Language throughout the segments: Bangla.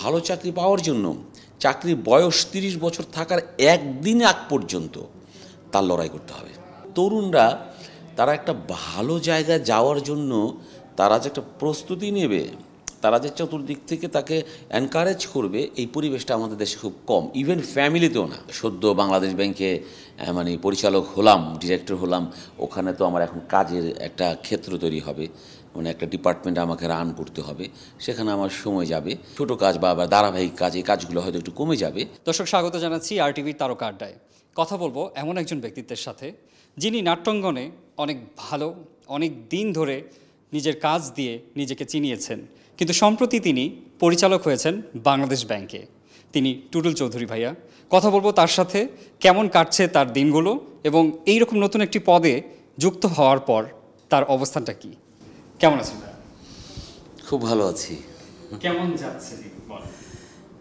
ভালো চাকরি পাওয়ার জন্য চাকরির বয়স 30 বছর থাকার একদিন আগ পর্যন্ত তার লড়াই করতে হবে। তরুণরা তারা একটা ভালো জায়গায় যাওয়ার জন্য তারা যে একটা প্রস্তুতি নেবে, তারা যে চতুর্দিক থেকে তাকে এনকারেজ করবে, এই পরিবেশটা আমাদের দেশে খুব কম, ইভেন ফ্যামিলিতেও না। সদ্য বাংলাদেশ ব্যাংকে মানে পরিচালক হলাম, ডিরেক্টর হলাম, ওখানে তো আমার এখন কাজের একটা ক্ষেত্র তৈরি হবে, মানে একটা ডিপার্টমেন্ট আমাকে রান করতে হবে, সেখানে আমার সময় যাবে। ছোটো কাজ বা ধারাবাহিক কাজ, এই কাজগুলো হয়তো একটু কমে যাবে। দর্শক, স্বাগত জানাচ্ছি RTVর তারকা আড্ডায়। কথা বলবো এমন একজন ব্যক্তিত্বের সাথে যিনি নাট্যাঙ্গনে অনেক ভালো, অনেক দিন ধরে নিজের কাজ দিয়ে নিজেকে চিনিয়েছেন, কিন্তু সম্প্রতি তিনি পরিচালক হয়েছেন বাংলাদেশ ব্যাংকে। তিনি টুটুল চৌধুরী ভাইয়া। কথা বলবো তার সাথে কেমন কাটছে তার দিনগুলো এবং এইরকম নতুন একটি পদে যুক্ত হওয়ার পর তার অবস্থানটা কি। কেমন আছেন ভাইয়া? খুব ভালো আছি। কেমন যাচ্ছে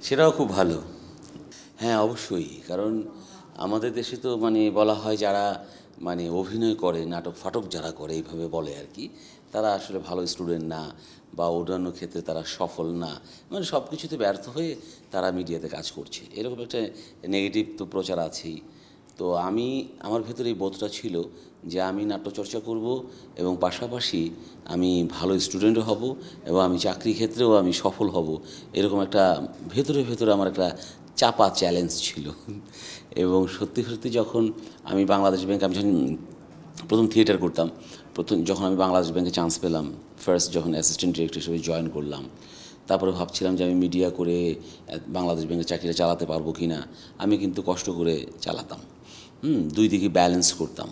সেটাও খুব ভালো। হ্যাঁ, অবশ্যই, কারণ আমাদের দেশে তো মানে বলা হয় যারা মানে অভিনয় করে, নাটক ফাটক যারা করে, এইভাবে বলে আর কি, তারা আসলে ভালো স্টুডেন্ট না বা অন্যান্য ক্ষেত্রে তারা সফল না, মানে সব কিছুতে ব্যর্থ হয়ে তারা মিডিয়াতে কাজ করছে, এরকম একটা নেগেটিভ তো প্রচার আছেই। তো আমার ভেতরে এই বোধটা ছিল যে আমি নাট্যচর্চা করব এবং পাশাপাশি আমি ভালো স্টুডেন্টও হব এবং আমি চাকরি ক্ষেত্রেও আমি সফল হব, এরকম একটা ভেতরে আমার একটা চাপা চ্যালেঞ্জ ছিল। এবং সত্যি সত্যি যখন আমি বাংলাদেশ ব্যাংকে, আমি যখন প্রথম থিয়েটার করতাম, যখন আমি বাংলাদেশ ব্যাংকে চান্স পেলাম, ফার্স্ট যখন অ্যাসিস্ট্যান্ট ডিরেক্টর হিসেবে জয়েন করলাম, তারপরে ভাবছিলাম যে আমি মিডিয়া করে বাংলাদেশ ব্যাংকের চাকরিটা চালাতে পারবো কি না। আমি কিন্তু কষ্ট করে চালাতাম, দুই দিকে ব্যালেন্স করতাম।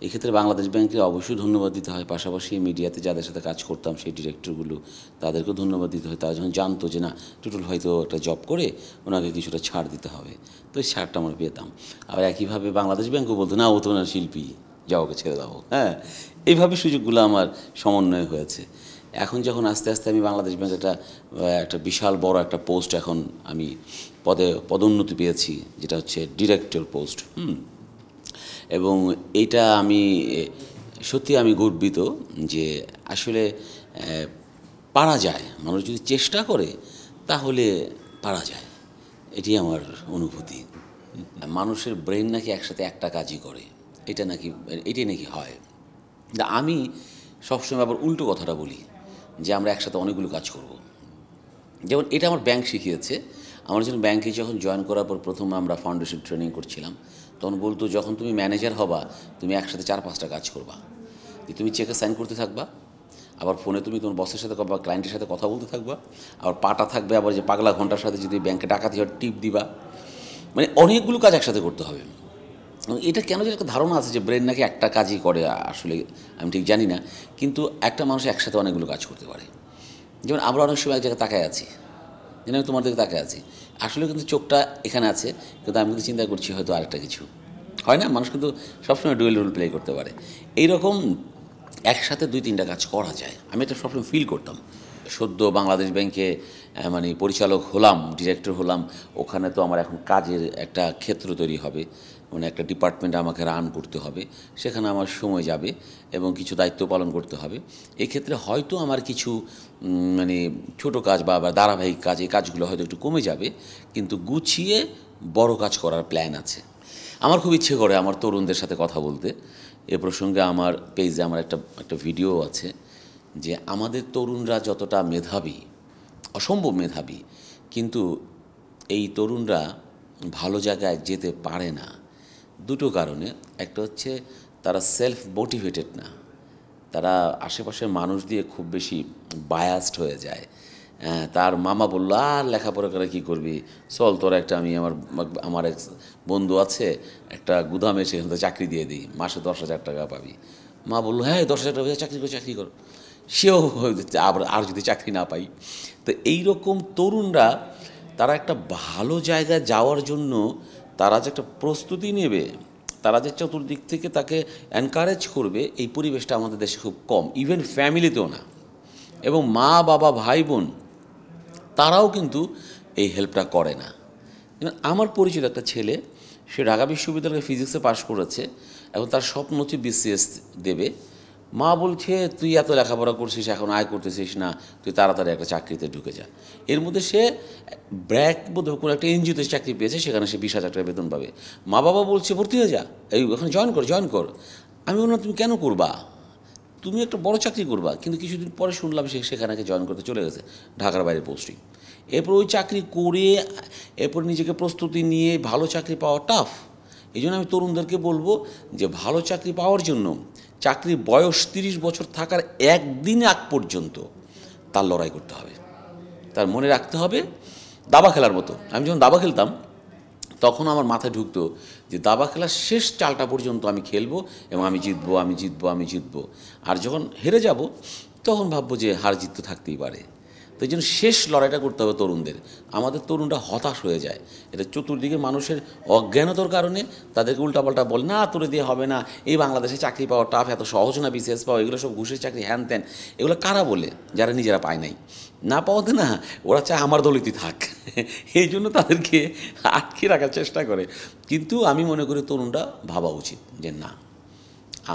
এক্ষেত্রে বাংলাদেশ ব্যাংকে অবশ্যই ধন্যবাদ দিতে হয়, পাশাপাশি মিডিয়াতে যাদের সাথে কাজ করতাম সেই ডিরেক্টরগুলো, তাদেরকেও ধন্যবাদ দিতে হয়। তারা যখন জানতো যে না, টুটুল হয়তো একটা জব করে, ওনাকে কিছুটা ছাড় দিতে হবে, তো এই ছাড়টা আমরা পেতাম। আবার একইভাবে বাংলাদেশ ব্যাংকও বলতো না, ও তো না শিল্পী, যাও ওকে ছেড়ে দাও। হ্যাঁ, এইভাবে সুযোগগুলো আমার সমন্বয় হয়েছে। এখন যখন আস্তে আস্তে আমি বাংলাদেশ ব্যাংকে একটা বিশাল বড় একটা পোস্ট, এখন আমি পদোন্নতি পেয়েছি, যেটা হচ্ছে ডিরেক্টর পোস্ট। এবং এইটা আমি সত্যি আমি গর্বিত যে আসলে পারা যায়, মানুষ যদি চেষ্টা করে তাহলে পারা যায়, এটি আমার অনুভূতি। মানুষের ব্রেন নাকি একসাথে একটা কাজই করে, এটাই নাকি হয়। আমি সবসময় আবার উল্টো কথাটা বলি যে আমরা একসাথে অনেকগুলো কাজ করব। যেমন এটা আমার ব্যাংক শিখিয়েছে। আমার জন্য ব্যাংকে যখন জয়েন করার পর প্রথমে আমরা ফাউন্ডেশন ট্রেনিং করছিলাম, তখন বলতো যখন তুমি ম্যানেজার হবা তুমি একসাথে 4-5টা কাজ করবা। তুমি চেকে সাইন করতে থাকবা, আবার ফোনে তুমি তোমার বসের সাথে বা ক্লায়েন্টের সাথে কথা বলতে থাকবা, আবার পাটা থাকবে আবার যে পাগলা ঘন্টার সাথে যদি ব্যাংকে ডাকাতি হয় টিপ দিবা, মানে অনেকগুলো কাজ একসাথে করতে হবে। এটা কেন যে একটা ধারণা আছে যে ব্রেন নাকি একটা কাজই করে, আসলে আমি ঠিক জানি না, কিন্তু একটা মানুষ একসাথে অনেকগুলো কাজ করতে পারে। যেমন আমরা অনেক সময় এক জায়গায় তাকায় আছি, যেন আমি তোমার দিকে তাকায় আছি, আসলে কিন্তু চোখটা এখানে আছে, কিন্তু আমি কিন্তু চিন্তা করছি হয়তো আরেকটা কিছু। হয় না, মানুষ কিন্তু সবসময় ডুয়েল রোল প্লে করতে পারে। এইরকম একসাথে 2-3টা কাজ করা যায়, আমি এটা সবসময় ফিল করতাম। সদ্য বাংলাদেশ ব্যাংকে মানে পরিচালক হলাম, ডিরেক্টর হলাম, ওখানে তো আমার এখন কাজের একটা ক্ষেত্র তৈরি হবে, মানে একটা ডিপার্টমেন্ট আমাকে রান করতে হবে, সেখানে আমার সময় যাবে এবং কিছু দায়িত্ব পালন করতে হবে। এক্ষেত্রে হয়তো আমার কিছু মানে ছোটো কাজ বা ধারাবাহিক কাজ, এই কাজগুলো হয়তো একটু কমে যাবে, কিন্তু গুছিয়ে বড় কাজ করার প্ল্যান আছে। আমার খুব ইচ্ছে করে আমার তরুণদের সাথে কথা বলতে। এ প্রসঙ্গে আমার পেজে আমার একটা ভিডিও আছে যে আমাদের তরুণরা যতটা মেধাবী, অসম্ভব মেধাবী, কিন্তু এই তরুণরা ভালো জায়গায় যেতে পারে না দুটো কারণে। একটা হচ্ছে তারা সেলফ মোটিভেটেড না, তারা আশেপাশের মানুষ দিয়ে খুব বেশি বায়াসড হয়ে যায়। তার মামা বললো আর লেখাপড়া করে কী করবি, চল তোর একটা আমার এক বন্ধু আছে একটা গুদামে, সেখান থেকে চাকরি দিয়ে দিই, মাসে 10,000 টাকা পাবি। মা বললো হ্যাঁ 10,000 টাকা চাকরি কর। সেও আবার আর যদি চাকরি না পাই। তো এইরকম তরুণরা তারা একটা ভালো জায়গায় যাওয়ার জন্য তারা যে একটা প্রস্তুতি নেবে, তারা যে চতুর্দিক থেকে তাকে এনকারেজ করবে, এই পরিবেশটা আমাদের দেশে খুব কম, ইভেন ফ্যামিলিতেও না। এবং মা বাবা ভাই বোন তারাও কিন্তু এই হেল্পটা করে না। আমার পরিচিত একটা ছেলে, সে ঢাকা বিশ্ববিদ্যালয়ে ফিজিক্সে পাশ করেছে, এবং তার স্বপ্ন হচ্ছে BCS দেবে। মা বলছে তুই এত লেখাপড়া করছিস, এখন আয় করতেছিস না, তুই তাড়াতাড়ি একটা চাকরিতে ঢুকে যা। এর মধ্যে সে ব্র্যাক বোধহয় কোনো একটা এনজিওতে চাকরি পেয়েছে, সেখানে সে 20,000 টাকা বেতন পাবে। মা বাবা বলছে ভর্তি হয়ে যা, এই ওখানে জয়েন কর। আমি বললাম তুমি কেন করবা, তুমি একটা বড় চাকরি করবা। কিন্তু কিছুদিন পরে শুনলাম সে সেখানে জয়েন করতে চলে গেছে, ঢাকার বাইরে পোস্টিং। এরপর ওই চাকরি করে এরপর নিজেকে প্রস্তুতি নিয়ে ভালো চাকরি পাওয়া টাফ। এই জন্য আমি তরুণদেরকে বলবো যে ভালো চাকরি পাওয়ার জন্য চাকরির বয়স 30 বছর থাকার একদিন আগ পর্যন্ত তার লড়াই করতে হবে, তার মনে রাখতে হবে দাবা খেলার মতো। আমি যখন দাবা খেলতাম তখন আমার মাথায় ঢুকতো যে দাবা খেলার শেষ চালটা পর্যন্ত আমি খেলবো এবং আমি জিতবো। আর যখন হেরে যাব তখন ভাববো যে হার জিত তো থাকতেই পারে। তো এই জন্য শেষ লড়াইটা করতে হবে তরুণদের। আমাদের তরুণরা হতাশ হয়ে যায়, এটা চতুর্দিকে মানুষের অজ্ঞানতার কারণে। তাদেরকে উল্টাপাল্টা বলে না তোরে দিয়ে হবে না, এই বাংলাদেশে চাকরি পাওয়া টাফ, এত সহজ না বিসিএস পাওয়া, এগুলো সব ঘুষের চাকরি, হ্যান ত্যান। এগুলো কারা বলে? যারা নিজেরা পায় নাই। না পাওয়াতে না, ওরা চায় আমার দলিতই থাক, এই জন্য তাদেরকে আটকে রাখার চেষ্টা করে। কিন্তু আমি মনে করি তরুণরা ভাবা উচিত যে না,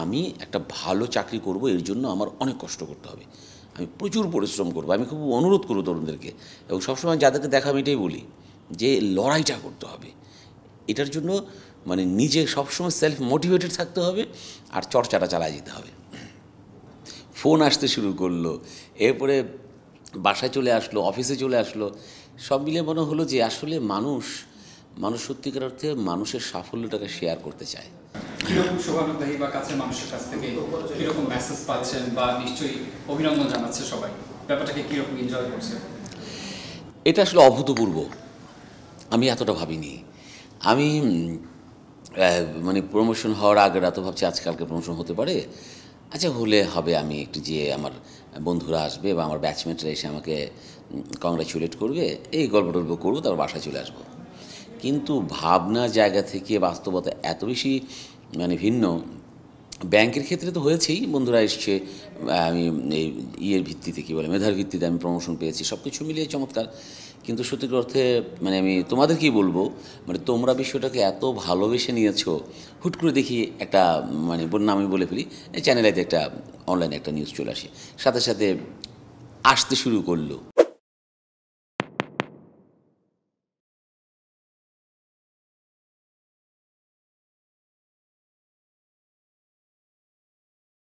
আমি একটা ভালো চাকরি করব, এর জন্য আমার অনেক কষ্ট করতে হবে, আমি প্রচুর পরিশ্রম করবো। আমি খুব অনুরোধ করব তরুণদেরকে, এবং সবসময় যাদেরকে দেখা আমি এটাই বলি যে লড়াইটা করতে হবে। এটার জন্য মানে নিজে সবসময় সেলফ মোটিভেটেড থাকতে হবে আর চর্চাটা চালায় যেতে হবে। ফোন আসতে শুরু করলো, এরপরে বাসায় চলে আসলো, অফিসে চলে আসলো, সব মিলে মনে হলো যে আসলে মানুষ সত্যিকার অর্থে মানুষের সাফল্যটাকে শেয়ার করতে চায়। কিরকম শুভানুধ্যায়ী বা কাছের মানুষের কাছ থেকে কিরকম মেসেজ পাচ্ছেন, বা নিশ্চয়ই অভিনন্দন জানাচ্ছে সবাই, ব্যাপারটাকে কিরকম এনজয় করছে? এটা আসলে অভূতপূর্ব, আমি এতটা ভাবিনি। আমি মানে প্রমোশন হওয়ার আগে রাত ভাবছি আজকালকে প্রমোশন হতে পারে, আচ্ছা হলে হবে, আমি একটু যেয়ে আমার বন্ধুরা আসবে বা আমার ব্যাচমেটরা এসে আমাকে কংগ্রাচুলেট করবে, এই গল্প টল্প করবো, তারপর বাসায় চলে আসবো। কিন্তু ভাবনার জায়গা থেকে বাস্তবতা এত বেশি মানে ভিন্ন। ব্যাংকের ক্ষেত্রে তো হয়েছেই, বন্ধুরা এসছে, আমি এই ইয়ের ভিত্তিতে কী বলে মেধার ভিত্তিতে আমি প্রমোশন পেয়েছি, সব কিছু মিলিয়ে চমৎকার। কিন্তু সত্যিকার অর্থে মানে আমি তোমাদেরকেই বলবো, মানে তোমরা বিষয়টাকে এত ভালোবেসে নিয়েছো, হুট করে দেখি একটা মানে নাম আমি বলে ফেলি, চ্যানেলেতে একটা অনলাইনে একটা নিউজ চলে আসে, সাথে সাথে আসতে শুরু করলো